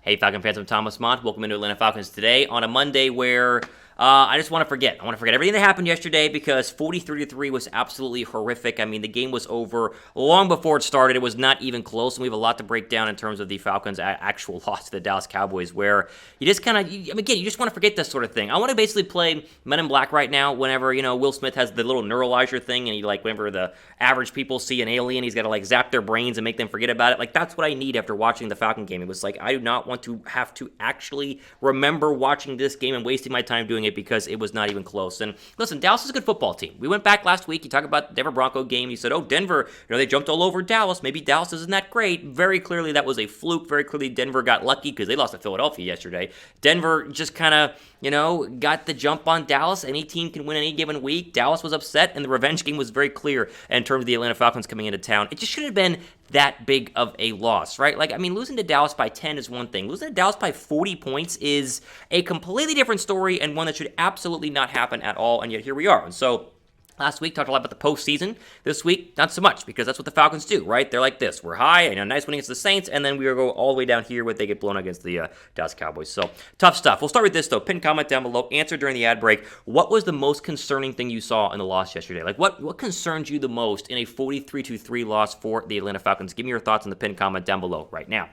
Hey, Falcon fans, I'm Thomas Mott. Welcome into Atlanta Falcons Today on a Monday where I just want to forget. I want to forget everything that happened yesterday because 43-3 was absolutely horrific. I mean, the game was over long before it started. It was not even close, and we have a lot to break down in terms of the Falcons' actual loss to the Dallas Cowboys, where you just kind of, again, you just want to forget this sort of thing. I want to basically play Men in Black right now whenever, Will Smith has the little neuralizer thing, and whenever the average people see an alien, he's got to, zap their brains and make them forget about it. That's what I need after watching the Falcon game. It was I do not want to have to actually remember watching this game and wasting my time doing it because it was not even close. And listen, Dallas is a good football team. We went back last week. You talk about the Denver Bronco game. You said, oh, Denver, they jumped all over Dallas. Maybe Dallas isn't that great. Very clearly, that was a fluke. Very clearly, Denver got lucky because they lost to Philadelphia yesterday. Denver just kind of, got the jump on Dallas. Any team can win any given week. Dallas was upset, and the revenge game was very clear in terms of the Atlanta Falcons coming into town. It just shouldn't have been that big of a loss, right? Losing to Dallas by 10 is one thing. Losing to Dallas by 40 points is a completely different story and one that should absolutely not happen at all, and yet here we are. And so last week, talked a lot about the postseason. This week, not so much, because that's what the Falcons do, right? They're like this. We're high, nice win against the Saints, and then we go all the way down here where they get blown against the Dallas Cowboys. So, tough stuff. We'll start with this, though. Pin comment down below. Answer during the ad break. What was the most concerning thing you saw in the loss yesterday? What concerned you the most in a 43-3 loss for the Atlanta Falcons? Give me your thoughts in the pin comment down below right now.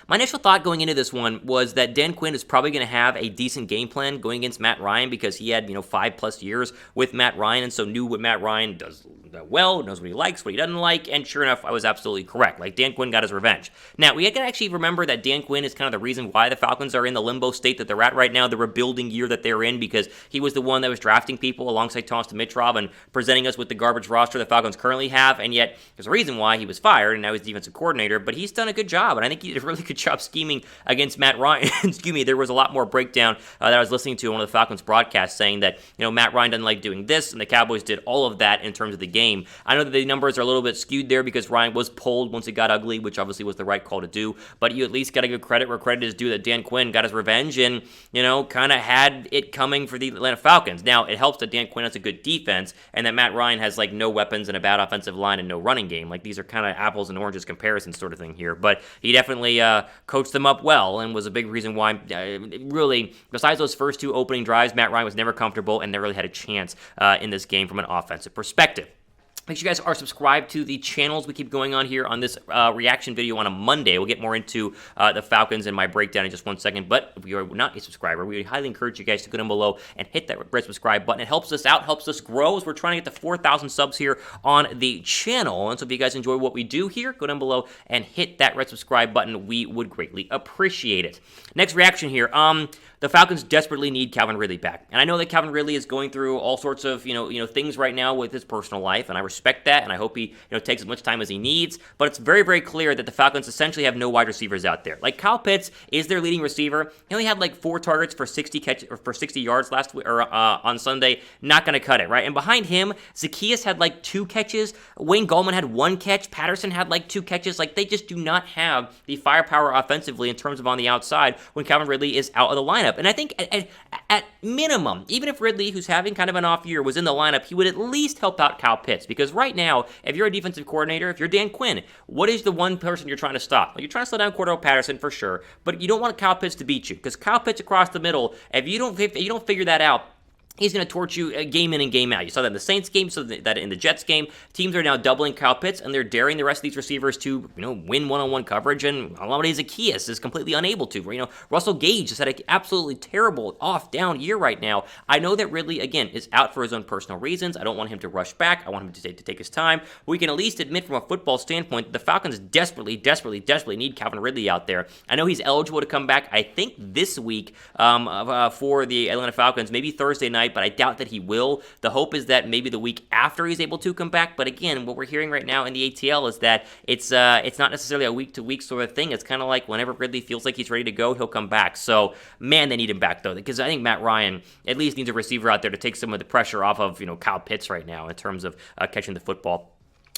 My initial thought going into this one was that Dan Quinn is probably going to have a decent game plan going against Matt Ryan because he had, 5+ years with Matt Ryan and so knew what Matt Ryan does well, knows what he likes, what he doesn't like, and sure enough, I was absolutely correct. Dan Quinn got his revenge. Now, we got to actually remember that Dan Quinn is kind of the reason why the Falcons are in the limbo state that they're at right now, the rebuilding year that they're in, because he was the one that was drafting people alongside Thomas Mott and presenting us with the garbage roster the Falcons currently have, and yet there's a reason why he was fired, and now he's defensive coordinator, but he's done a good job, and I think he did a really good job scheming against Matt Ryan. Excuse me, there was a lot more breakdown that I was listening to on one of the Falcons broadcasts saying that, Matt Ryan doesn't like doing this, and the Cowboys did all of that in terms of the game. I know that the numbers are a little bit skewed there because Ryan was pulled once it got ugly, which obviously was the right call to do, but you at least got to give credit where credit is due that Dan Quinn got his revenge and, kind of had it coming for the Atlanta Falcons. Now, it helps that Dan Quinn has a good defense and that Matt Ryan has, no weapons and a bad offensive line and no running game. These are kind of apples and oranges comparison sort of thing here, but he definitely coached them up well and was a big reason why, really, besides those first two opening drives, Matt Ryan was never comfortable and never really had a chance in this game from an offensive perspective. Make sure you guys are subscribed to the channels we keep going on here on this reaction video on a Monday. We'll get more into the Falcons and my breakdown in just 1 second. But if you are not a subscriber, we highly encourage you guys to go down below and hit that red subscribe button. It helps us out, helps us grow as we're trying to get to 4,000 subs here on the channel. And so if you guys enjoy what we do here, go down below and hit that red subscribe button. We would greatly appreciate it. Next reaction here. The Falcons desperately need Calvin Ridley back. And I know that Calvin Ridley is going through all sorts of, things right now with his personal life, and I respect that, and I hope he, takes as much time as he needs, but it's very, very clear that the Falcons essentially have no wide receivers out there. Kyle Pitts is their leading receiver. He only had 4 targets for 60 yards last week, or on Sunday. Not going to cut it, right? And behind him, Zacchaeus had 2 catches. Wayne Gallman had 1 catch. Patterson had 2 catches. They just do not have the firepower offensively in terms of on the outside when Calvin Ridley is out of the lineup. And I think at minimum, even if Ridley, who's having kind of an off year, was in the lineup, he would at least help out Kyle Pitts. Because right now, if you're a defensive coordinator, if you're Dan Quinn, what is the one person you're trying to stop? You're trying to slow down Cordell Patterson for sure, but you don't want Kyle Pitts to beat you. Because Kyle Pitts across the middle, if you don't figure that out, he's going to torch you game in and game out. You saw that in the Saints game, so that in the Jets game. Teams are now doubling Kyle Pitts, and they're daring the rest of these receivers to, win one-on-one coverage, and Alameda Zacchaeus is completely unable to. Russell Gage has had an absolutely terrible off-down year right now. I know that Ridley, again, is out for his own personal reasons. I don't want him to rush back. I want him to take his time. We can at least admit from a football standpoint that the Falcons desperately need Calvin Ridley out there. I know he's eligible to come back, I think, this week for the Atlanta Falcons, maybe Thursday night, but I doubt that he will. The hope is that maybe the week after he's able to come back, but again, what we're hearing right now in the ATL is that it's not necessarily a week-to-week sort of thing. It's kind of like whenever Ridley feels like he's ready to go, he'll come back. So, man, they need him back, though, because I think Matt Ryan at least needs a receiver out there to take some of the pressure off of, Kyle Pitts right now in terms of catching the football.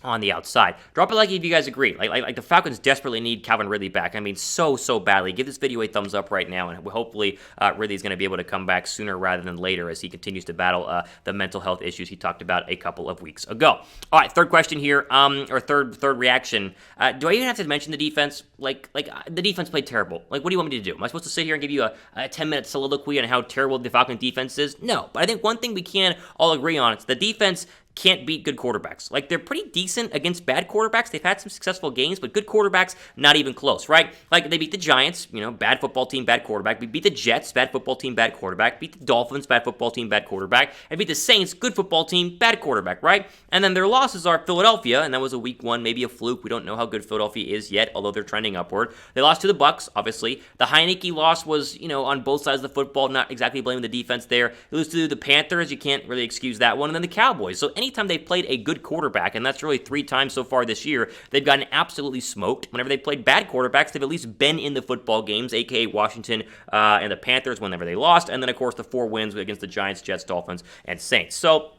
on the outside. Drop a like if you guys agree. Like the Falcons desperately need Calvin Ridley back. I mean, so badly. Give this video a thumbs up right now, and hopefully Ridley's going to be able to come back sooner rather than later as he continues to battle the mental health issues he talked about a couple of weeks ago. All right, third question here, or third reaction. Do I even have to mention the defense? Like the defense played terrible. Like, what do you want me to do? Am I supposed to sit here and give you a 10-minute soliloquy on how terrible the Falcon defense is? No, but I think one thing we can all agree on is the defense can't beat good quarterbacks. Like, they're pretty decent against bad quarterbacks. They've had some successful games, but good quarterbacks, not even close, right? Like, they beat the Giants, bad football team, bad quarterback. We beat the Jets, bad football team, bad quarterback. Beat the Dolphins, bad football team, bad quarterback. And beat the Saints, good football team, bad quarterback, right? And then their losses are Philadelphia, and that was a week one, maybe a fluke. We don't know how good Philadelphia is yet, although they're trending upward. They lost to the Bucs, obviously. The Heineke loss was, on both sides of the football, not exactly blaming the defense there. They lose to the Panthers, you can't really excuse that one. And then the Cowboys. So anytime they played a good quarterback, and that's really 3 times so far this year, they've gotten absolutely smoked. Whenever they played bad quarterbacks, they've at least been in the football games, aka Washington and the Panthers whenever they lost, and then of course the 4 wins against the Giants, Jets, Dolphins, and Saints. So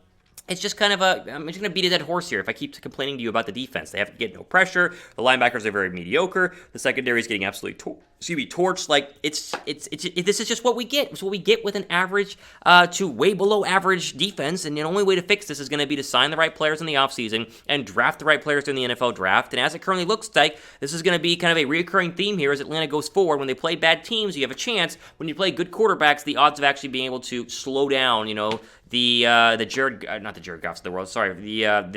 it's just kind of I'm just going to beat a dead horse here if I keep complaining to you about the defense. They have to get no pressure. The linebackers are very mediocre. The secondary is getting absolutely torched. Like, this is just what we get. It's what we get with an average to way below average defense, and the only way to fix this is going to be to sign the right players in the offseason and draft the right players in the NFL draft. And as it currently looks like, this is going to be kind of a recurring theme here as Atlanta goes forward. When they play bad teams, you have a chance. When you play good quarterbacks, the odds of actually being able to slow down, the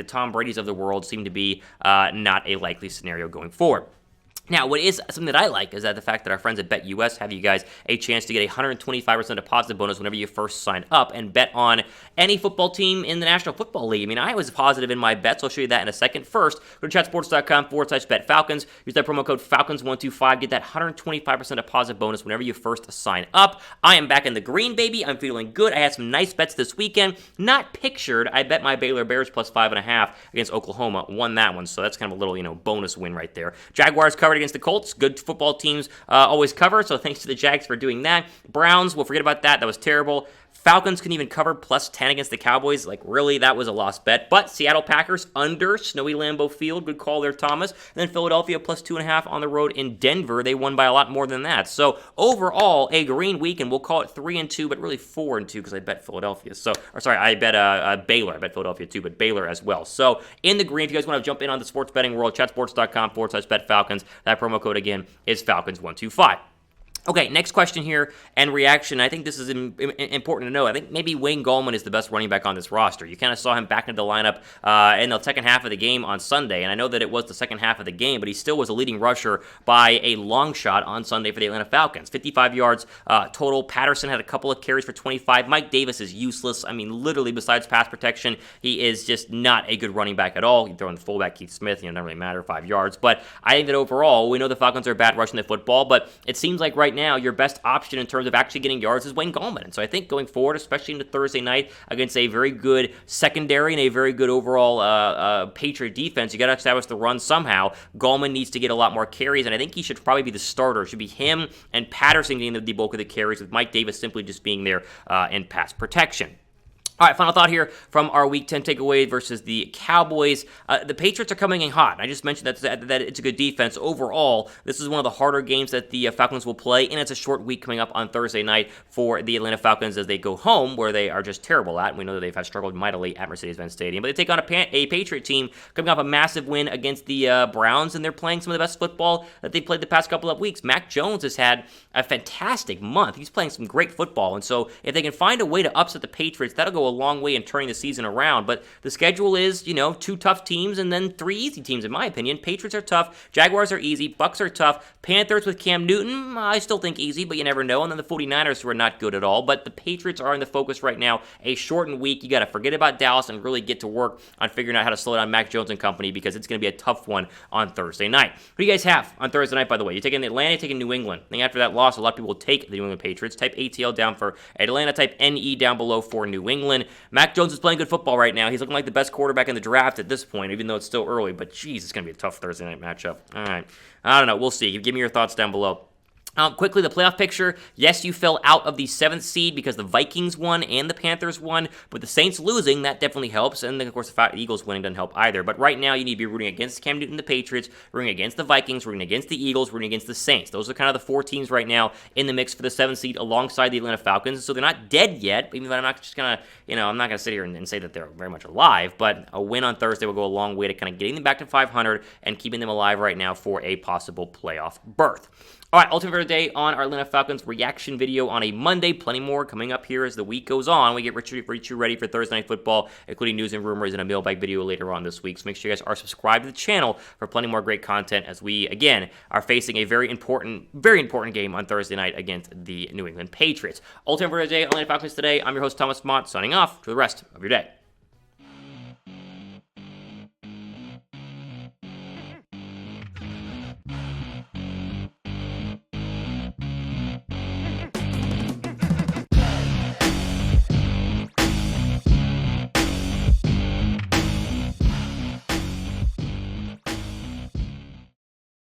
Tom Brady's of the world seem to be not a likely scenario going forward. Now, what is something that I like is that the fact that our friends at BetUS have you guys a chance to get a 125% deposit bonus whenever you first sign up and bet on any football team in the National Football League. I mean, I was positive in my bets. I'll show you that in a second. First, go to chatsports.com/betfalcons. Use that promo code Falcons125. Get that 125% deposit bonus whenever you first sign up. I am back in the green, baby. I'm feeling good. I had some nice bets this weekend. Not pictured. I bet my Baylor Bears plus 5.5 against Oklahoma. Won that one, so that's kind of a little, bonus win right there. Jaguars covered against the Colts. Good football teams always cover, so thanks to the Jags for doing that. Browns, we'll forget about that. That was terrible. Falcons can even cover plus 10 against the Cowboys. Like, really, that was a lost bet. But Seattle Packers under snowy Lambeau Field. Good call there, Thomas. And then Philadelphia plus 2.5 on the road in Denver. They won by a lot more than that. So overall, a green week, and we'll call it 3-2, but really 4-2 because I bet Philadelphia. I bet Baylor. I bet Philadelphia too, but Baylor as well. So in the green, if you guys want to jump in on the sports betting world, chatsports.com/betfalcons. That promo code again is Falcons125. Okay, next question here and reaction. I think this is important to know. I think maybe Wayne Gallman is the best running back on this roster. You kind of saw him back into the lineup in the second half of the game on Sunday, and I know that it was the second half of the game, but he still was a leading rusher by a long shot on Sunday for the Atlanta Falcons. 55 yards total. Patterson had a couple of carries for 25. Mike Davis is useless. I mean, literally, besides pass protection, he is just not a good running back at all. You throw in the fullback, Keith Smith, doesn't really matter, 5 yards. But I think that overall, we know the Falcons are bad rushing the football, but it seems like right now, your best option in terms of actually getting yards is Wayne Gallman. And so I think going forward, especially into Thursday night against a very good secondary and a very good overall Patriot defense, you got to establish the run somehow. Gallman needs to get a lot more carries, and I think he should probably be the starter. It should be him and Patterson getting the bulk of the carries, with Mike Davis simply just being there in pass protection. All right, final thought here from our Week 10 takeaway versus the Cowboys. The Patriots are coming in hot. I just mentioned that it's a good defense. Overall, this is one of the harder games that the Falcons will play, and it's a short week coming up on Thursday night for the Atlanta Falcons as they go home, where they are just terrible at. We know that they've struggled mightily at Mercedes-Benz Stadium, but they take on a Patriot team coming off a massive win against the Browns, and they're playing some of the best football that they played the past couple of weeks. Mac Jones has had a fantastic month. He's playing some great football, and so if they can find a way to upset the Patriots, that'll go a long way in turning the season around. But the schedule is, 2 tough teams and then 3 easy teams, in my opinion. Patriots are tough. Jaguars are easy. Bucks are tough. Panthers with Cam Newton, I still think easy, but you never know. And then the 49ers, who are not good at all. But the Patriots are in the focus right now. A shortened week. You got to forget about Dallas and really get to work on figuring out how to slow down Mac Jones and company, because it's going to be a tough one on Thursday night. What do you guys have on Thursday night, by the way? You're taking Atlanta, you're taking New England. I think after that loss, a lot of people will take the New England Patriots. Type ATL down for Atlanta. Type NE down below for New England. Mac Jones is playing good football right now. He's looking like the best quarterback in the draft at this point, even though it's still early. But, geez, it's going to be a tough Thursday night matchup. All right. I don't know. We'll see. Give me your thoughts down below. Quickly, the playoff picture. Yes, you fell out of the 7th seed because the Vikings won and the Panthers won, but the Saints losing, that definitely helps. And then, of course, the Eagles winning doesn't help either. But right now, you need to be rooting against Cam Newton and the Patriots, rooting against the Vikings, rooting against the Eagles, rooting against the Saints. Those are kind of the 4 teams right now in the mix for the 7th seed alongside the Atlanta Falcons. So they're not dead yet, even though I'm not just going to, I'm not going to sit here and say that they're very much alive. But a win on Thursday will go a long way to kind of getting them back to 500 and keeping them alive right now for a possible playoff berth. All right, ultimate for today on our Atlanta Falcons reaction video on a Monday. Plenty more coming up here as the week goes on. We get Richard ready for Thursday Night Football, including news and rumors and a mailbag video later on this week. So make sure you guys are subscribed to the channel for plenty more great content as we, again, are facing a very important game on Thursday night against the New England Patriots. Ultimate for today on Atlanta Falcons Today. I'm your host, Thomas Mott, signing off for the rest of your day.